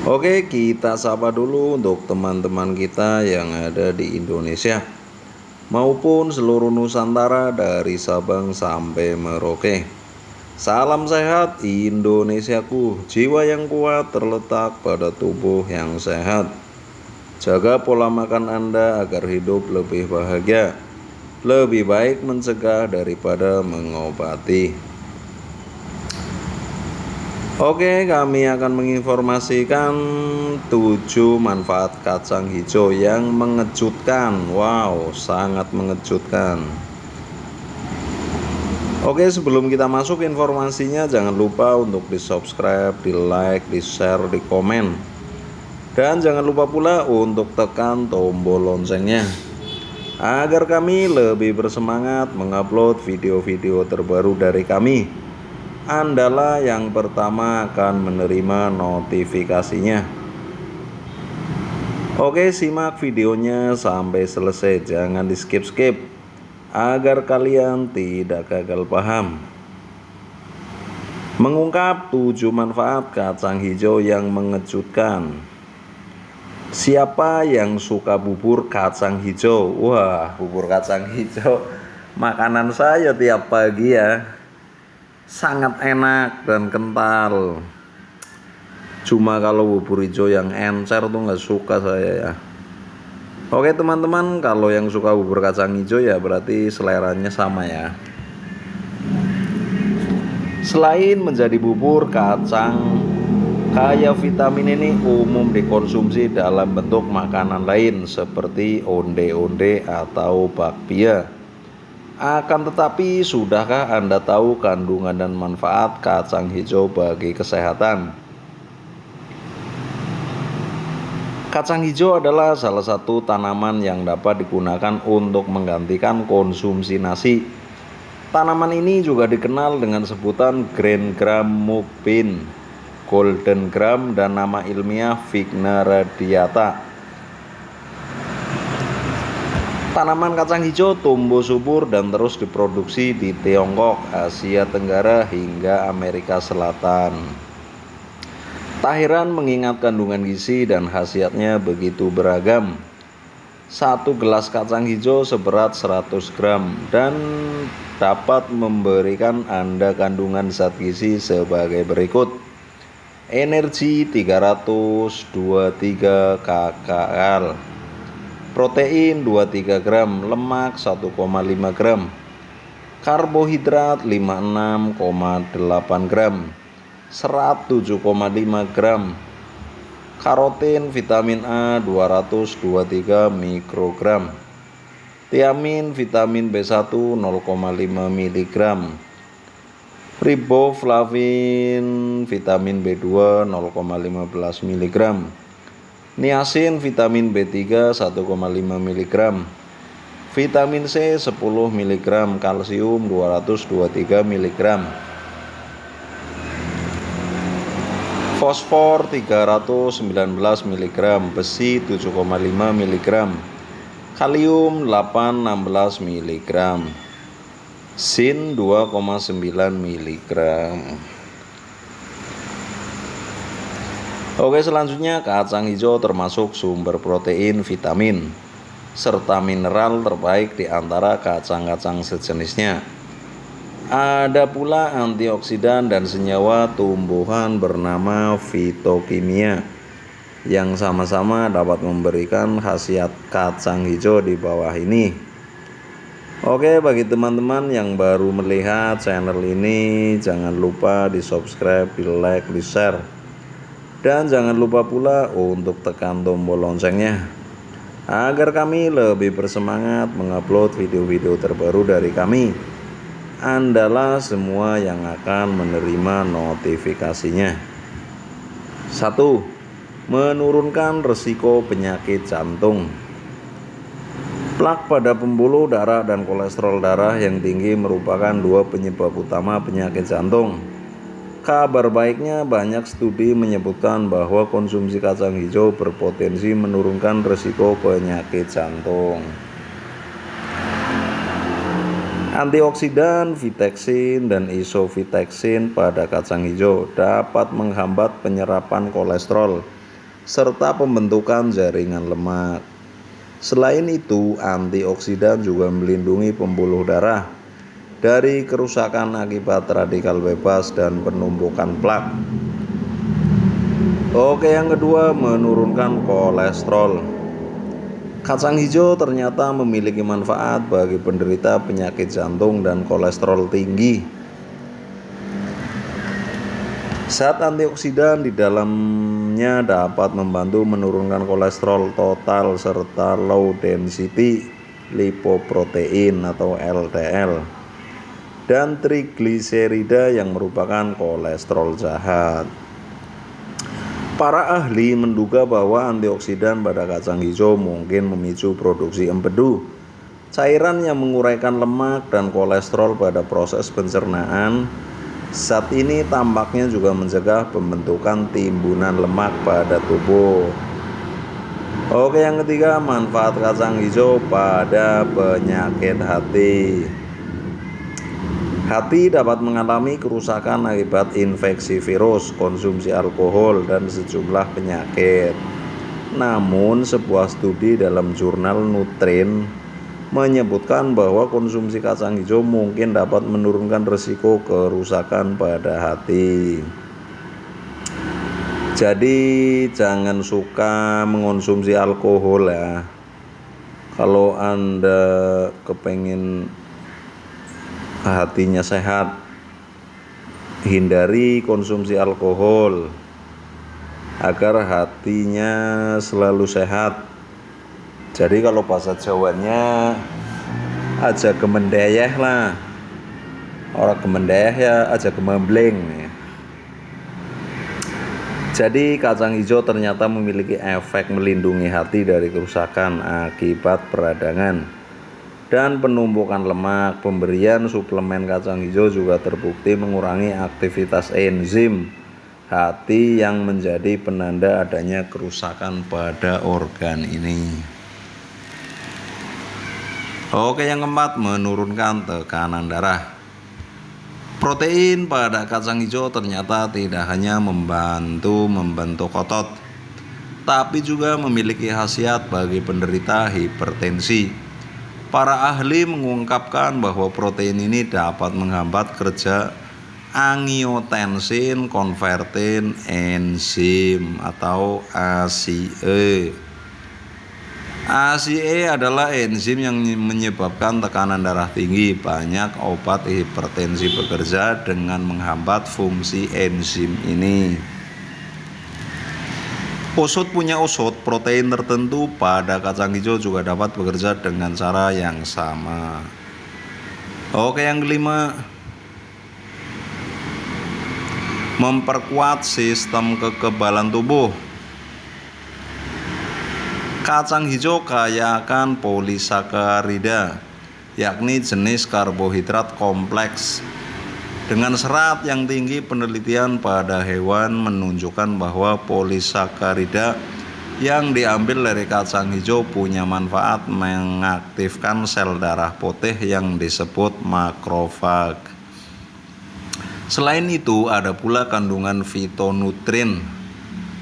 Oke, kita sapa dulu untuk teman-teman kita yang ada di Indonesia maupun seluruh Nusantara dari Sabang sampai Merauke. Salam sehat Indonesiaku, jiwa yang kuat terletak pada tubuh yang sehat. Jaga pola makan Anda agar hidup lebih bahagia. Lebih baik mencegah daripada mengobati. Oke, kami akan menginformasikan 7 manfaat kacang hijau yang mengejutkan. Wow, sangat mengejutkan. Oke, sebelum kita masuk informasinya, jangan lupa untuk di-subscribe, di-like, di-share, di-komen. Dan jangan lupa pula untuk tekan tombol loncengnya agar kami lebih bersemangat mengupload video-video terbaru dari kami. Andalah yang pertama akan menerima notifikasinya. Oke, simak videonya sampai selesai, jangan di skip-skip agar kalian tidak gagal paham. Mengungkap 7 manfaat kacang hijau yang mengejutkan. Siapa yang suka bubur kacang hijau? Wah, bubur kacang hijau makanan saya tiap pagi ya. Sangat enak dan kental. Cuma kalau bubur hijau yang encer tuh nggak suka saya ya. Oke teman-teman, kalau yang suka bubur kacang hijau ya berarti seleranya sama ya. Selain menjadi bubur kacang kaya vitamin, ini umum dikonsumsi dalam bentuk makanan lain seperti onde-onde atau bakpia. Akan tetapi, sudahkah Anda tahu kandungan dan manfaat kacang hijau bagi kesehatan? Kacang hijau adalah salah satu tanaman yang dapat digunakan untuk menggantikan konsumsi nasi. Tanaman ini juga dikenal dengan sebutan Green Gram Mupin, Golden Gram, dan nama ilmiah Vigna radiata. Tanaman kacang hijau tumbuh subur dan terus diproduksi di Tiongkok, Asia Tenggara, hingga Amerika Selatan. Tak heran mengingat kandungan gizi dan khasiatnya begitu beragam. 1 gelas kacang hijau seberat 100 gram dan dapat memberikan Anda kandungan zat gizi sebagai berikut. Energi 323 kcal. Protein 23 gram, lemak 1,5 gram, karbohidrat 56,8 gram, serat 7,5 gram, karotin vitamin A 223 mikrogram, tiamin vitamin B1 0,5 mg, riboflavin vitamin B2 0,15 mg, niacin vitamin B3 1,5 mg, vitamin C 10 mg, kalsium 223 mg, fosfor 319 mg, besi 7,5 mg, kalium 816 mg, zinc 2,9 mg. Oke, selanjutnya kacang hijau termasuk sumber protein, vitamin, serta mineral terbaik di antara kacang-kacang sejenisnya. Ada pula antioksidan dan senyawa tumbuhan bernama fitokimia yang sama-sama dapat memberikan khasiat kacang hijau di bawah ini. Oke, bagi teman-teman yang baru melihat channel ini, jangan lupa di subscribe, di like, di share. Dan jangan lupa pula untuk tekan tombol loncengnya agar kami lebih bersemangat mengupload video-video terbaru dari kami. Andalah semua yang akan menerima notifikasinya. 1. Menurunkan risiko penyakit jantung. Plak pada pembuluh darah dan kolesterol darah yang tinggi merupakan 2 penyebab utama penyakit jantung. Kabar baiknya, banyak studi menyebutkan bahwa konsumsi kacang hijau berpotensi menurunkan risiko penyakit jantung. Antioksidan, vitexin, dan isovitexin pada kacang hijau dapat menghambat penyerapan kolesterol serta pembentukan jaringan lemak. Selain itu, antioksidan juga melindungi pembuluh darah dari kerusakan akibat radikal bebas dan penumpukan plak. Oke, yang kedua, menurunkan kolesterol. Kacang hijau ternyata memiliki manfaat bagi penderita penyakit jantung dan kolesterol tinggi. Zat antioksidan di dalamnya dapat membantu menurunkan kolesterol total serta low density lipoprotein atau LDL dan trigliserida yang merupakan kolesterol jahat. Para ahli menduga bahwa antioksidan pada kacang hijau mungkin memicu produksi empedu, cairan yang menguraikan lemak dan kolesterol pada proses pencernaan. Zat ini tampaknya juga mencegah pembentukan timbunan lemak pada tubuh. Oke, yang ketiga, manfaat kacang hijau pada penyakit hati. Hati dapat mengalami kerusakan akibat infeksi virus, konsumsi alkohol, dan sejumlah penyakit. Namun, sebuah studi dalam jurnal Nutrien menyebutkan bahwa konsumsi kacang hijau mungkin dapat menurunkan risiko kerusakan pada hati. Jadi, jangan suka mengonsumsi alkohol ya. Kalau Anda kepengen hatinya sehat, hindari konsumsi alkohol agar hatinya selalu sehat. Jadi kalau bahasa Jawanya aja gemendayeh lah, orang gemendayeh ya aja gemembleng. Jadi kacang hijau ternyata memiliki efek melindungi hati dari kerusakan akibat peradangan dan penumpukan lemak. Pemberian suplemen kacang hijau juga terbukti mengurangi aktivitas enzim hati yang menjadi penanda adanya kerusakan pada organ ini. Oke, yang keempat, menurunkan tekanan darah. Protein pada kacang hijau ternyata tidak hanya membantu membentuk otot, tapi juga memiliki khasiat bagi penderita hipertensi. Para ahli mengungkapkan bahwa protein ini dapat menghambat kerja angiotensin converting enzim atau ACE. ACE adalah enzim yang menyebabkan tekanan darah tinggi. Banyak obat hipertensi bekerja dengan menghambat fungsi enzim ini. Usut punya usut, protein tertentu pada kacang hijau juga dapat bekerja dengan cara yang sama. Oke, yang kelima, memperkuat sistem kekebalan tubuh. Kacang hijau kaya akan polisakarida, yakni jenis karbohidrat kompleks. Dengan serat yang tinggi, penelitian pada hewan menunjukkan bahwa polisakarida yang diambil dari kacang hijau punya manfaat mengaktifkan sel darah putih yang disebut makrofag. Selain itu, ada pula kandungan fitonutrien,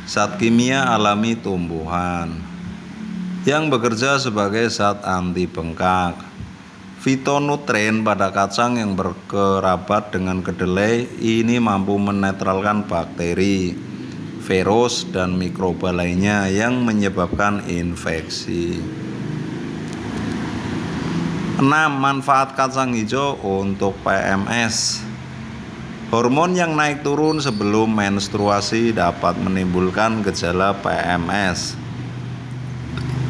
zat kimia alami tumbuhan, yang bekerja sebagai zat anti bengkak. Fitonutrien pada kacang yang berkerabat dengan kedelai ini mampu menetralkan bakteri, virus, dan mikroba lainnya yang menyebabkan infeksi. 6. Manfaat kacang hijau untuk PMS. Hormon yang naik turun sebelum menstruasi dapat menimbulkan gejala PMS.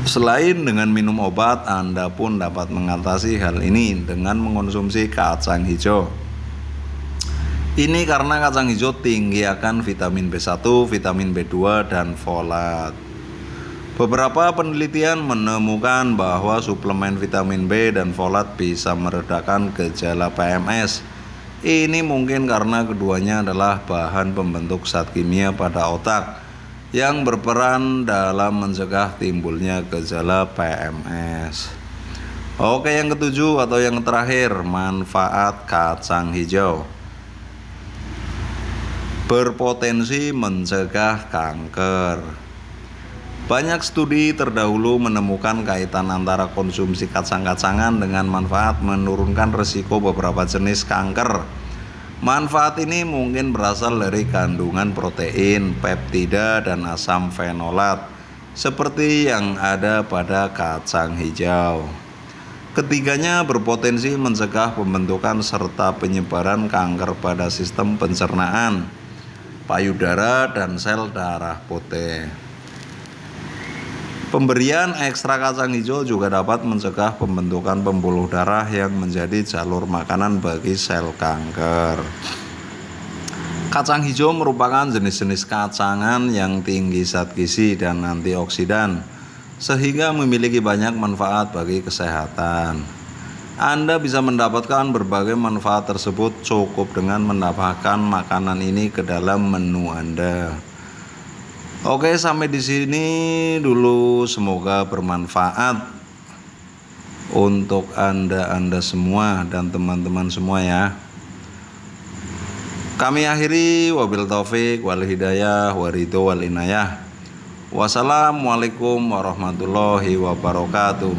Selain dengan minum obat, Anda pun dapat mengatasi hal ini dengan mengonsumsi kacang hijau. Ini karena kacang hijau tinggi akan vitamin B1, vitamin B2, dan folat. Beberapa penelitian menemukan bahwa suplemen vitamin B dan folat bisa meredakan gejala PMS. Ini mungkin karena keduanya adalah bahan pembentuk zat kimia pada otak yang berperan dalam mencegah timbulnya gejala PMS. Oke, yang ketujuh atau yang terakhir, manfaat kacang hijau. Berpotensi mencegah kanker. Banyak studi terdahulu menemukan kaitan antara konsumsi kacang-kacangan dengan manfaat menurunkan risiko beberapa jenis kanker. Manfaat ini mungkin berasal dari kandungan protein, peptida, dan asam fenolat, seperti yang ada pada kacang hijau. Ketiganya berpotensi mencegah pembentukan serta penyebaran kanker pada sistem pencernaan, payudara, dan sel darah putih. Pemberian ekstra kacang hijau juga dapat mencegah pembentukan pembuluh darah yang menjadi jalur makanan bagi sel kanker. Kacang hijau merupakan jenis-jenis kacangan yang tinggi zat gizi dan antioksidan, sehingga memiliki banyak manfaat bagi kesehatan. Anda bisa mendapatkan berbagai manfaat tersebut cukup dengan menambahkan makanan ini ke dalam menu Anda. Oke, sampai di sini dulu, semoga bermanfaat untuk Anda semua dan teman-teman semua ya. Kami akhiri, wabil taufik wal hidayah waridho wal inayah. Wassalamualaikum warahmatullahi wabarakatuh.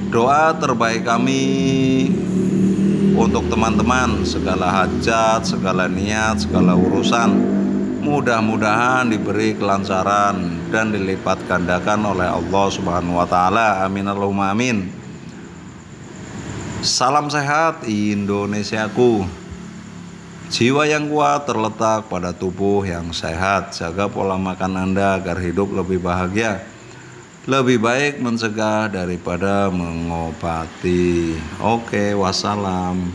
Doa terbaik kami untuk teman-teman, segala hajat, segala niat, segala urusan, mudah-mudahan diberi kelancaran dan dilipat gandakan oleh Allah Subhanahu wa taala. Amin Allahumma amin. Salam sehat Indonesiaku. Jiwa yang kuat terletak pada tubuh yang sehat. Jaga pola makan Anda agar hidup lebih bahagia. Lebih baik mencegah daripada mengobati. Oke, wassalam.